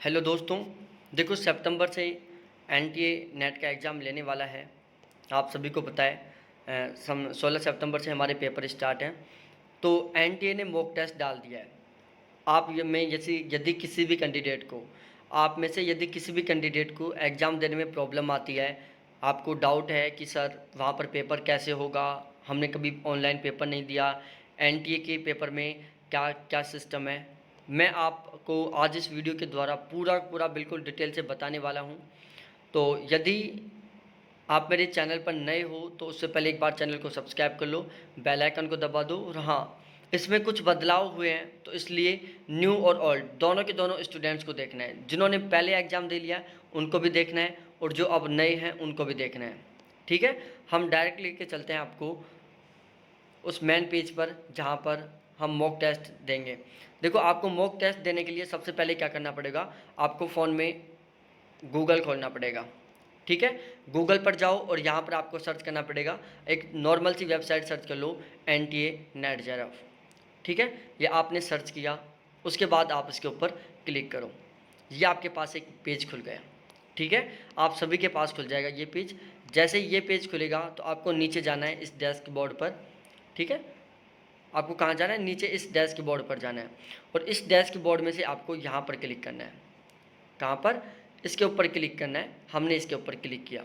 Hello दोस्तों, देखो सितंबर से एनटीए नेट का एग्ज़ाम लेने वाला है। आप सभी को पता है 16 सितंबर से हमारे पेपर स्टार्ट हैं। तो एनटीए ने मॉक टेस्ट डाल दिया है। आप ये में जैसे यदि किसी भी कैंडिडेट को आप में से यदि किसी भी कैंडिडेट को एग्ज़ाम देने में प्रॉब्लम आती है, आपको डाउट है कि सर वहाँ पर पेपर कैसे होगा, हमने कभी ऑनलाइन पेपर नहीं दिया, एनटीए के पेपर में क्या क्या सिस्टम है, मैं आपको आज इस वीडियो के द्वारा पूरा बिल्कुल डिटेल से बताने वाला हूँ। तो यदि आप मेरे चैनल पर नए हो तो उससे पहले एक बार चैनल को सब्सक्राइब कर लो, बेल आइकन को दबा दो। और हाँ, इसमें कुछ बदलाव हुए हैं तो इसलिए न्यू और ओल्ड दोनों के दोनों स्टूडेंट्स को देखना है। जिन्होंने पहले एग्ज़ाम दे लिया उनको भी देखना है और जो अब नए हैं उनको भी देखना है। ठीक है, हम डायरेक्ट लेके चलते हैं आपको उस मेन पेज पर जहाँ पर हम मॉक टेस्ट देंगे। देखो, आपको मॉक टेस्ट देने के लिए सबसे पहले क्या करना पड़ेगा, आपको फ़ोन में गूगल खोलना पड़ेगा। ठीक है, गूगल पर जाओ और यहाँ पर आपको सर्च करना पड़ेगा, एक नॉर्मल सी वेबसाइट सर्च कर लो, एनटीए नेट जेआरएफ। ठीक है, ये आपने सर्च किया, उसके बाद आप इसके ऊपर क्लिक करो, ये आपके पास एक पेज खुल गया। ठीक है, आप सभी के पास खुल जाएगा ये पेज। जैसे ही ये पेज खुलेगा तो आपको नीचे जाना है इस डेस्क बोर्ड पर। ठीक है, आपको कहाँ जाना है, नीचे इस डेस्क बोर्ड पर जाना है और इस डेस्क बोर्ड में से आपको यहाँ पर क्लिक करना है। कहाँ पर, इसके ऊपर क्लिक करना है। हमने इसके ऊपर क्लिक किया।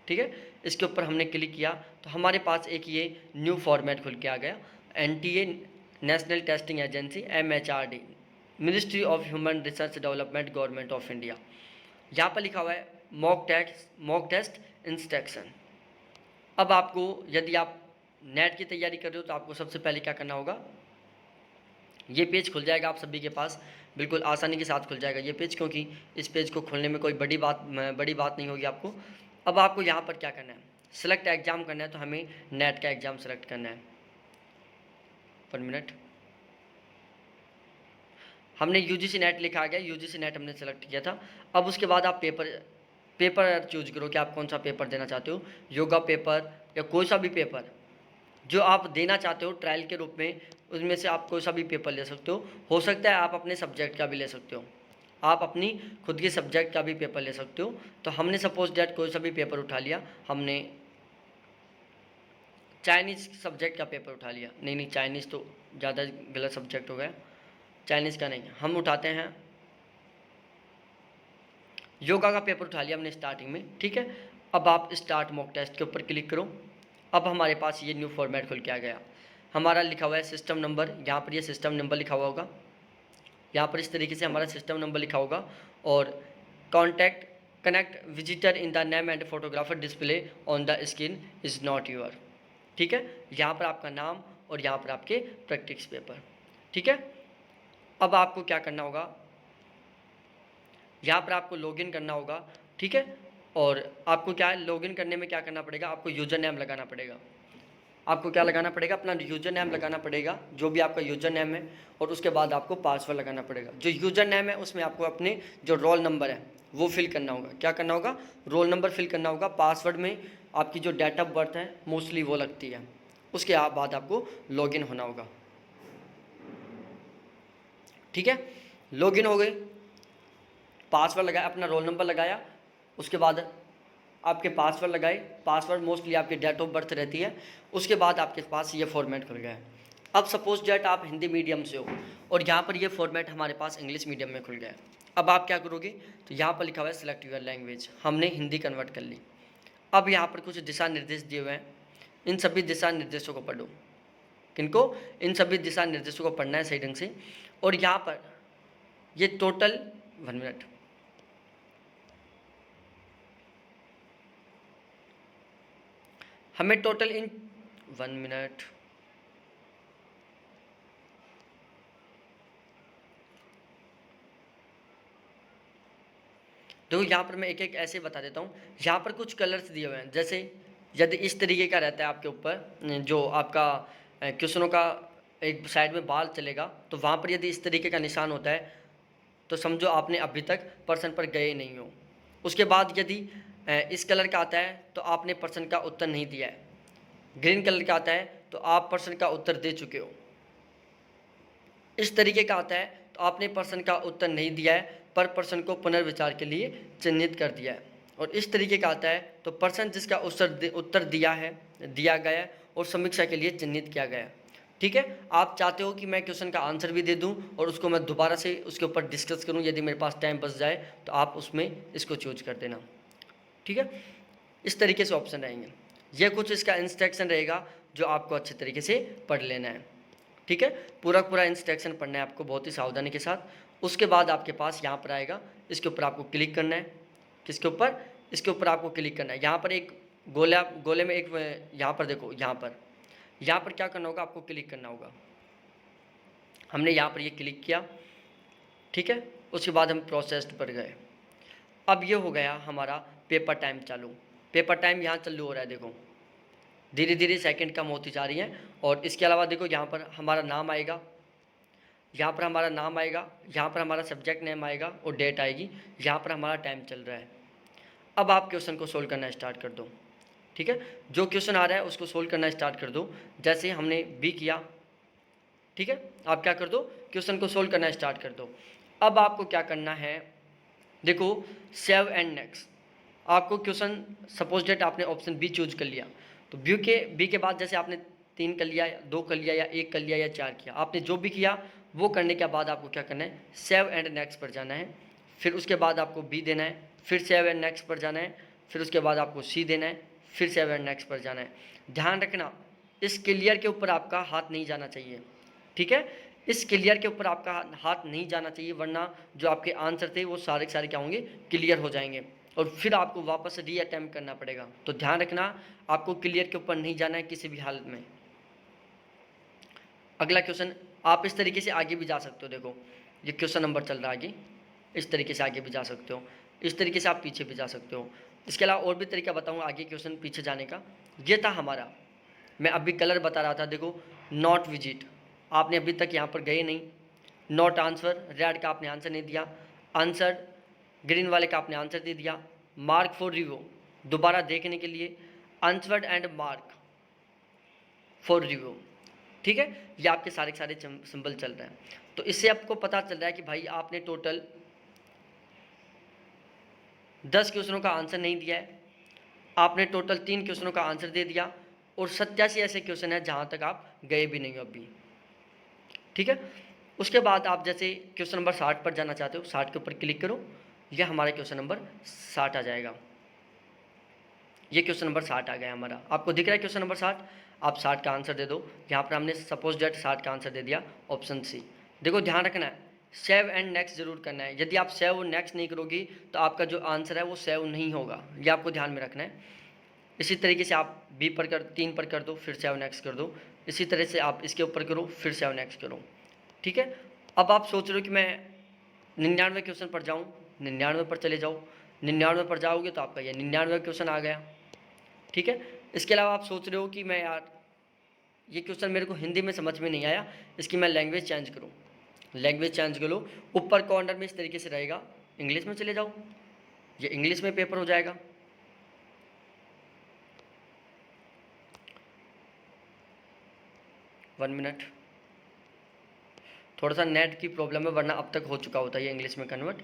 ठीक है, इसके ऊपर हमने क्लिक किया तो हमारे पास एक ये न्यू फॉर्मेट खुल के आ गया, NTA national testing agency MHRD, ministry of human research development, government of India. यहाँ पर लिखा हुआ है मॉक टेस्ट इंस्ट्रक्शन। अब आपको यदि आप नेट की तैयारी कर रहे हो तो आपको सबसे पहले क्या करना होगा, ये पेज खुल जाएगा आप सभी के पास, बिल्कुल आसानी के साथ खुल जाएगा ये पेज, क्योंकि इस पेज को खोलने में कोई बड़ी बात नहीं होगी आपको। अब आपको यहाँ पर क्या करना है, सेलेक्ट एग्ज़ाम करना है। तो हमें नेट का एग्ज़ाम सेलेक्ट करना है। 1 मिनट, हमने यूजीसी नेट लिखा गया, यूजीसी नेट हमने सेलेक्ट किया था। अब उसके बाद आप पेपर चूज करो कि आप कौन सा पेपर देना चाहते हो, योगा पेपर या कोई सा भी पेपर जो आप देना चाहते हो ट्रायल के रूप में, उसमें से आप कोई सा भी पेपर ले सकते हो सकता है आप अपने सब्जेक्ट का भी ले सकते हो, आप अपनी खुद के सब्जेक्ट का भी पेपर ले सकते हो। तो हमने सपोज डेट कोई सा भी पेपर उठा लिया, हमने चाइनीज़ सब्जेक्ट का पेपर उठा लिया। नहीं, चाइनीज़ तो ज़्यादा गलत सब्जेक्ट हो गया, चाइनीज़ का नहीं, हम उठाते हैं योगा का पेपर उठा लिया हमने स्टार्टिंग में। ठीक है, अब आप स्टार्ट मॉक टेस्ट के ऊपर क्लिक करो। अब हमारे पास ये न्यू फॉर्मेट खुल के आ गया, हमारा लिखा हुआ है सिस्टम नंबर, यहाँ पर ये सिस्टम नंबर लिखा हुआ होगा, यहाँ पर इस तरीके से हमारा सिस्टम नंबर लिखा होगा। और contact connect visitor in the name and photographer display on the screen is not your. ठीक है, यहाँ पर आपका नाम और यहाँ पर आपके प्रैक्टिस पेपर। ठीक है, अब आपको क्या करना होगा, यहाँ पर आपको लॉगिन करना होगा। ठीक है, और आपको क्या है, लॉगिन करने में क्या करना पड़ेगा, आपको यूज़र नेम लगाना पड़ेगा। आपको क्या लगाना पड़ेगा, अपना यूज़र नेम लगाना पड़ेगा, जो भी आपका यूज़र नेम है, और उसके बाद आपको पासवर्ड लगाना पड़ेगा। जो यूज़र नेम है उसमें आपको अपने जो रोल नंबर है वो फिल करना होगा। क्या करना होगा, रोल नंबर फिल करना होगा। पासवर्ड में आपकी जो डेट ऑफ बर्थ है मोस्टली वो लगती है। उसके बाद आपको लॉगिन होना होगा। ठीक है, लॉगिन हो गए, पासवर्ड लगाया, अपना रोल नंबर लगाया, उसके बाद आपके पासवर्ड लगाए, पासवर्ड मोस्टली आपकी डेट ऑफ बर्थ रहती है। उसके बाद आपके पास ये फॉर्मेट खुल गया है। अब सपोज डेट आप हिंदी मीडियम से हो और यहाँ पर ये फॉर्मेट हमारे पास इंग्लिश मीडियम में खुल गया है। अब आप क्या करोगे, तो यहाँ पर लिखा हुआ है सिलेक्ट योर लैंग्वेज, हमने हिंदी कन्वर्ट कर ली। अब यहाँ पर कुछ दिशा निर्देश दिए हुए हैं, इन सभी दिशा निर्देशों को पढ़ो। किनको, इन सभी दिशा निर्देशों को पढ़ना है सही ढंग से। और यहाँ पर ये टोटल 1 मिनट, हमें टोटल इन 1 मिनट, देखो यहाँ पर मैं एक एक ऐसे बता देता हूँ। यहाँ पर कुछ कलर्स दिए हुए हैं, जैसे यदि इस तरीके का रहता है आपके ऊपर, जो आपका क्वेश्चनों का एक साइड में बाल चलेगा, तो वहाँ पर यदि इस तरीके का निशान होता है तो समझो आपने अभी तक पर्सन पर गए नहीं हो। उसके बाद यदि इस कलर का आता है तो आपने पर्सन का उत्तर नहीं दिया है। ग्रीन कलर का आता है तो आप पर्सन का उत्तर दे चुके हो। इस तरीके का आता है तो आपने पर्सन का उत्तर नहीं दिया है, पर पर्सन को पुनर्विचार के लिए चिन्हित कर दिया है। और इस तरीके का आता है तो पर्सन जिसका उत्तर दिया गया है और समीक्षा के लिए चिन्हित किया गया है। ठीक है, आप चाहते हो कि मैं क्वेश्चन का आंसर भी दे दूं और उसको मैं दोबारा से उसके ऊपर डिस्कस करूं, यदि मेरे पास टाइम बच जाए तो आप उसमें इसको चूज कर देना। ठीक है, इस तरीके से ऑप्शन रहेंगे। यह कुछ इसका इंस्ट्रक्शन रहेगा जो आपको अच्छे तरीके से पढ़ लेना है। ठीक है, पूरा इंस्ट्रक्शन पढ़ना है आपको बहुत ही सावधानी के साथ। उसके बाद आपके पास यहाँ पर आएगा, इसके ऊपर आपको क्लिक करना है। किसके ऊपर? इसके ऊपर आपको क्लिक करना है। यहाँ पर एक गोले में एक, यहाँ पर देखो, यहाँ पर क्या करना होगा, आपको क्लिक करना होगा। हमने यहाँ पर ये क्लिक किया। ठीक है, उसके बाद हम प्रोसेस्ड पर गए। अब ये हो गया हमारा पेपर टाइम चालू। पेपर टाइम यहाँ चालू हो रहा है, देखो धीरे धीरे सेकंड कम होती जा रही हैं। और इसके अलावा देखो यहाँ पर हमारा नाम आएगा, यहाँ पर हमारा नाम आएगा, यहाँ पर हमारा सब्जेक्ट नेम आएगा और डेट आएगी। यहाँ पर हमारा टाइम चल रहा है। अब आप क्वेश्चन को सोल्व करना स्टार्ट कर दो। ठीक है, जो क्वेश्चन आ रहा है उसको सोल्व करना स्टार्ट कर दो। जैसे हमने बी किया, ठीक है, आप क्या कर दो, क्वेश्चन को सोल्व करना स्टार्ट कर दो। अब आपको क्या करना है, देखो सेव एंड नेक्स्ट। आपको क्वेश्चन, सपोज डेट आपने ऑप्शन बी चूज कर लिया, तो बी के बाद जैसे आपने 3 कर लिया, 2 कर लिया, या 1 कर लिया, या 4 किया, आपने जो भी किया वो करने के बाद आपको क्या करना है, सेव एंड नेक्स्ट पर जाना है। फिर उसके बाद आपको बी देना है, फिर सेव एंड नेक्स्ट पर जाना है, फिर उसके बाद आपको सी देना है, फिर सेव एंड नेक्स्ट पर जाना है। ध्यान रखना, इस क्लियर के ऊपर आपका हाथ नहीं जाना चाहिए। ठीक है, इस क्लियर के ऊपर आपका हाथ नहीं जाना चाहिए, वरना जो आपके आंसर थे वो सारे के सारे क्या होंगे, क्लियर हो जाएंगे और फिर आपको वापस री अटैम्प्ट करना पड़ेगा। तो ध्यान रखना, आपको क्लियर के ऊपर नहीं जाना है किसी भी हालत में। अगला क्वेश्चन, आप इस तरीके से आगे भी जा सकते हो। देखो ये क्वेश्चन नंबर चल रहा है आगे, इस तरीके से आगे भी जा सकते हो, इस तरीके से आप पीछे भी जा सकते हो। इसके अलावा और भी तरीका बताऊँगा आगे क्वेश्चन पीछे जाने का। ये था हमारा, मैं अभी कलर बता रहा था, देखो नॉट विजिट, आपने अभी तक यहाँ पर गए नहीं। नॉट आंसर, रेड का आपने आंसर नहीं दिया। आंसर, ग्रीन वाले का आपने आंसर दे दिया। मार्क फॉर रिव्यू, दोबारा देखने के लिए। Answered and mark for review. ठीक है, ये आपके सारे के सारे सिंबल चल रहे हैं। तो इससे आपको पता चल रहा है कि भाई आपने टोटल 10 क्वेश्चनों का आंसर नहीं दिया है, आपने टोटल 3 क्वेश्चनों का आंसर दे दिया, और 87 ऐसे क्वेश्चन है जहाँ तक आप गए भी नहीं हो अभी। ठीक है, उसके बाद आप जैसे क्वेश्चन नंबर 60 पर जाना चाहते हो, 60 के ऊपर क्लिक करो, यह हमारा क्वेश्चन नंबर 60 आ जाएगा। ये क्वेश्चन नंबर 60 आ गया हमारा, आपको दिख रहा है क्वेश्चन नंबर 60। आप 60 का आंसर दे दो। यहाँ पर हमने सपोज डेट 60 का आंसर दे दिया, ऑप्शन सी। देखो ध्यान रखना है, सेव एंड नेक्स्ट जरूर करना है। यदि आप सेव और नेक्स्ट नहीं करोगी तो आपका जो आंसर है वो सेव नहीं होगा, ये आपको ध्यान में रखना है। इसी तरीके से आप बी पर 3 पर कर दो, फिर सेव नेक्स्ट कर दो। इसी तरह से आप इसके ऊपर करो, फिर सेव नेक्स्ट करो। ठीक है, अब आप सोच रहे हो कि मैं 99 क्वेश्चन पर जाऊँ, 99 पर चले जाओ। 99 पर जाओगे तो आपका ये 99 क्वेश्चन आ गया। ठीक है, इसके अलावा आप सोच रहे हो कि मैं यार ये क्वेश्चन मेरे को हिंदी में समझ में नहीं आया, इसकी मैं लैंग्वेज चेंज करूँ। लैंग्वेज चेंज कर लो, ऊपर कॉर्नर में इस तरीके से रहेगा, इंग्लिश में चले जाओ, ये इंग्लिश में पेपर हो जाएगा। वन मिनट, थोड़ा सा नेट की प्रॉब्लम है, वरना अब तक हो चुका होता है ये इंग्लिश में कन्वर्ट।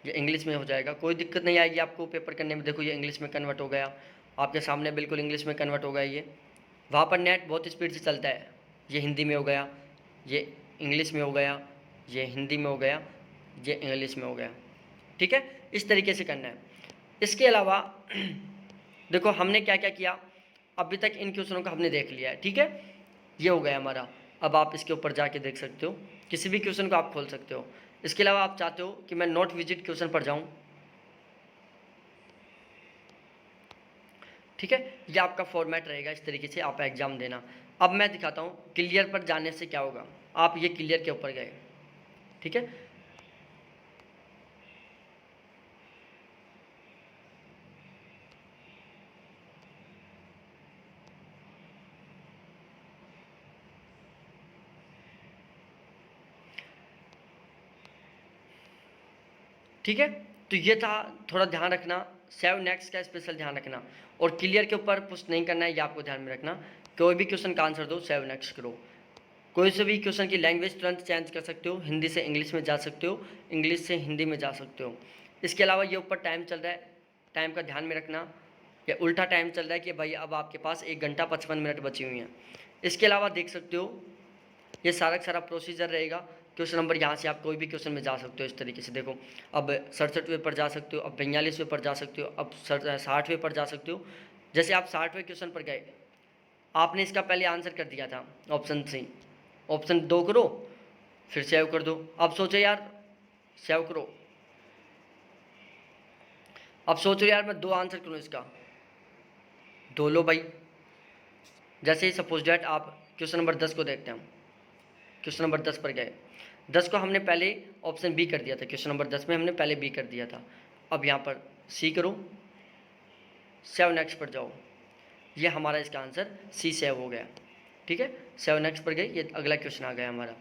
ये इंग्लिश में हो जाएगा, कोई दिक्कत नहीं आएगी आपको पेपर करने में। देखो ये इंग्लिश में कन्वर्ट हो गया, आपके सामने बिल्कुल इंग्लिश में कन्वर्ट हो गया ये। वहाँ पर नेट बहुत स्पीड से चलता है, ये हिंदी में हो गया, ये इंग्लिश में हो गया, ये हिंदी में हो गया, ये इंग्लिश में हो गया। ठीक है, इस तरीके से करना है। इसके अलावा देखो हमने क्या क्या किया, अभी तक इन क्वेश्चनों को हमने देख लिया है। ठीक है, ये हो गया हमारा। अब आप इसके ऊपर जाके देख सकते हो, किसी भी क्वेश्चन को आप खोल सकते हो। इसके अलावा आप चाहते हो कि मैं नॉट विजिट क्वेश्चन पर जाऊं, ठीक है, ये आपका फॉर्मेट रहेगा, इस तरीके से आप एग्जाम देना। अब मैं दिखाता हूँ क्लियर पर जाने से क्या होगा। आप ये क्लियर के ऊपर गए, ठीक है, ठीक है। तो ये था, थोड़ा ध्यान रखना, सेव नेक्स्ट का स्पेशल ध्यान रखना, और क्लियर के ऊपर पुश नहीं करना है, ये आपको ध्यान में रखना। कोई भी क्वेश्चन का आंसर दो, सेव नेक्स्ट करो। कोई से भी क्वेश्चन की लैंग्वेज तुरंत चेंज कर सकते हो, हिंदी से इंग्लिश में जा सकते हो, इंग्लिश से हिंदी में जा सकते हो। इसके अलावा ये ऊपर टाइम चल रहा है, टाइम का ध्यान में रखना, या उल्टा टाइम चल रहा है कि भाई अब आपके पास 1 घंटा 55 मिनट बची हुई हैं। इसके अलावा देख सकते हो ये सारा का सारा प्रोसीजर रहेगा। क्वेश्चन नंबर यहाँ से आप कोई भी क्वेश्चन में जा सकते हो इस तरीके से। देखो अब 67वें पर जा सकते हो, अब 42वें पर जा सकते हो, अब 60वें पर जा सकते हो। जैसे आप 60वें क्वेश्चन पर गए, आपने इसका पहले आंसर कर दिया था ऑप्शन सी, ऑप्शन 2 करो, फिर सेव कर दो। अब सोचो यार, सेव करो, अब सोचो यार मैं 2 आंसर करूँ इसका, 2 लो भाई। जैसे ही सपोज डेट आप क्वेश्चन नंबर 10 को देखते हैं, क्वेश्चन नंबर 10 पर गए, 10 को हमने पहले ऑप्शन बी कर दिया था, क्वेश्चन नंबर 10 में हमने पहले बी कर दिया था। अब यहाँ पर सी करो, सेव नेक्स्ट पर जाओ, ये हमारा इसका आंसर सी सेव हो गया। ठीक है, सेव नेक्स्ट पर गए, ये अगला क्वेश्चन आ गया हमारा।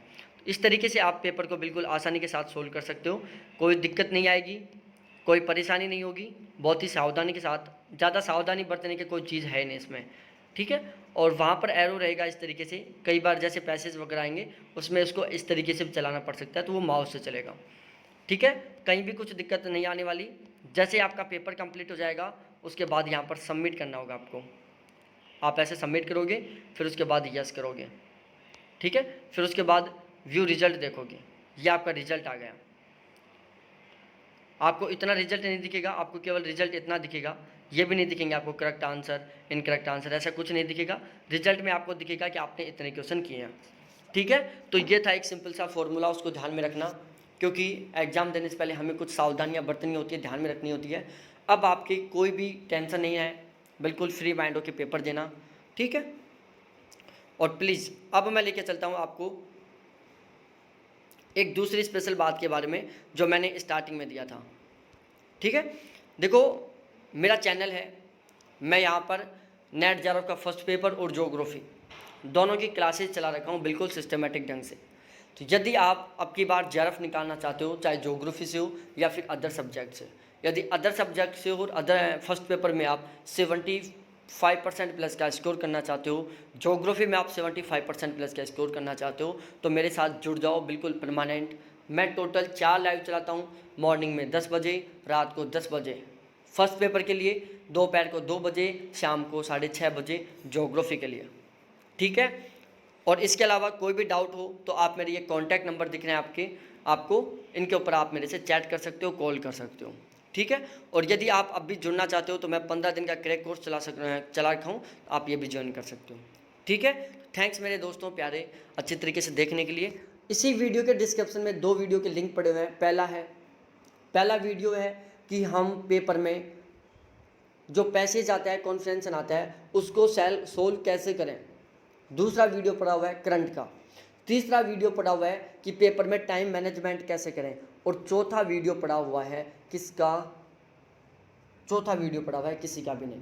इस तरीके से आप पेपर को बिल्कुल आसानी के साथ सोल्व कर सकते हो, कोई दिक्कत नहीं आएगी, कोई परेशानी नहीं होगी। बहुत ही सावधानी के साथ, ज़्यादा सावधानी बरतने की कोई चीज़ है नहीं इसमें। ठीक है, और वहाँ पर एरो रहेगा इस तरीके से, कई बार जैसे पैसेज वगैरह आएंगे उसमें इसको इस तरीके से भी चलाना पड़ सकता है, तो वो माउस से चलेगा। ठीक है, कहीं भी कुछ दिक्कत नहीं आने वाली। जैसे आपका पेपर कंप्लीट हो जाएगा उसके बाद यहाँ पर सबमिट करना होगा आपको, आप ऐसे सबमिट करोगे, फिर उसके बाद यस करोगे। ठीक है, फिर उसके बाद व्यू रिजल्ट देखोगे, ये आपका रिजल्ट आ गया। आपको इतना रिजल्ट नहीं दिखेगा, आपको केवल रिजल्ट इतना दिखेगा, ये भी नहीं दिखेंगे आपको करेक्ट आंसर, इनकरेक्ट आंसर, ऐसा कुछ नहीं दिखेगा। रिजल्ट में आपको दिखेगा कि आपने इतने क्वेश्चन किए हैं। ठीक है, तो ये था एक सिंपल सा फॉर्मूला, उसको ध्यान में रखना, क्योंकि एग्जाम देने से पहले हमें कुछ सावधानियां बरतनी होती है, ध्यान में रखनी होती है। अब आपकी कोई भी टेंशन नहीं है, बिल्कुल फ्री माइंड होकर पेपर देना। ठीक है, और प्लीज़ अब मैं लेके चलता हूँ आपको एक दूसरी स्पेशल बात के बारे में जो मैंने स्टार्टिंग में दिया था। ठीक है, देखो मेरा चैनल है, मैं यहाँ पर नेट जेआरएफ का फर्स्ट पेपर और ज्योग्राफी दोनों की क्लासेस चला रखा हूँ बिल्कुल सिस्टमेटिक ढंग से। तो यदि आप अब की बार जेआरएफ निकालना चाहते हो, चाहे ज्योग्राफी से हो या फिर अदर सब्जेक्ट से, यदि अदर सब्जेक्ट से हो और अदर फर्स्ट पेपर में आप 75% प्लस का स्कोर करना चाहते हो, ज्योग्राफी में आप 75% प्लस का स्कोर करना चाहते हो, तो मेरे साथ जुड़ जाओ बिल्कुल परमानेंट। मैं टोटल 4 लाइव चलाता हूँ, मॉर्निंग में 10 बजे, रात को 10 बजे फर्स्ट पेपर के लिए, दोपहर को 2 बजे, शाम को 6:30 बजे ज्योग्राफी के लिए। ठीक है, और इसके अलावा कोई भी डाउट हो तो आप मेरे ये कॉन्टैक्ट नंबर दिख रहे हैं आपको, इनके ऊपर आप मेरे से चैट कर सकते हो, कॉल कर सकते हो। ठीक है, और यदि आप अब भी जुड़ना चाहते हो तो मैं 15 दिन का क्रैक कोर्स चला रखा हूँ, आप ये भी ज्वाइन कर सकते हो। ठीक है, थैंक्स मेरे दोस्तों प्यारे अच्छी तरीके से देखने के लिए। इसी वीडियो के डिस्क्रिप्शन में 2 वीडियो के लिंक पड़े हुए हैं। पहला वीडियो है कि हम पेपर में जो पैसेज आता है, कॉन्फ्रेंसन आता है, उसको सोल्व कैसे करें। दूसरा वीडियो पड़ा हुआ है करंट का। तीसरा वीडियो पड़ा हुआ है कि पेपर में टाइम मैनेजमेंट कैसे करें। और चौथा वीडियो पड़ा हुआ है किसका, चौथा वीडियो पड़ा हुआ है किसी का भी नहीं।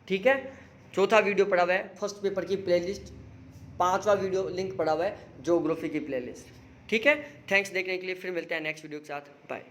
ठीक है, चौथा वीडियो पड़ा हुआ है फर्स्ट पेपर की प्लेलिस्ट, 5वां वीडियो लिंक पड़ा हुआ है ज्योग्राफी की प्लेलिस्ट। ठीक है, थैंक्स देखने के लिए, फिर मिलते हैं नेक्स्ट वीडियो के साथ, बाय।